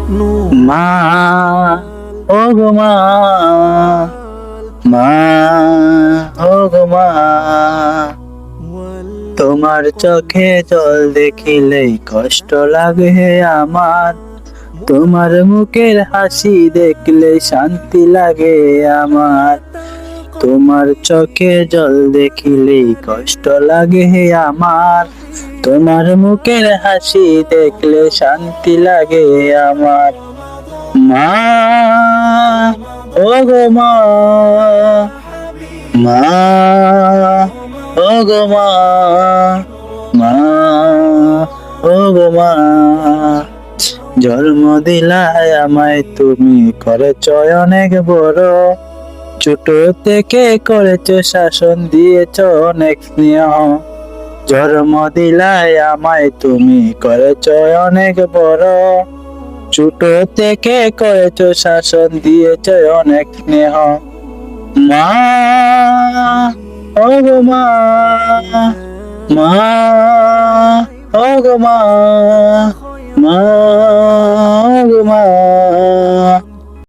মা, ও গো মা, মা, ও গো মা, তোমার চোখে জল দেখিলেই কষ্ট লাগে আমার, তোমার মুখের হাসি দেখলে শান্তি লাগে আমার, তোমার চোখে জল দেখিলেই কষ্ট লাগে আমার, তোমার মুখের হাসি দেখলে শান্তি লাগে আমার। মা, ও গো মা, মা, ও গো মা, মা, ও গো মা, জন্ম দিলায় আমায় তুমি করেছ অনেক বড়, ছোট থেকে করেছ শাসন দিয়েছ অনেক স্নেহ, জন্ম দিলায় আমায় তুমি করেছ অনেক বড়, ছোট থেকে করেছ শাসন দিয়েছ অনেক স্নেহ। মা, ও গো মা, মা, ও গো মা, মা, ও গো মা,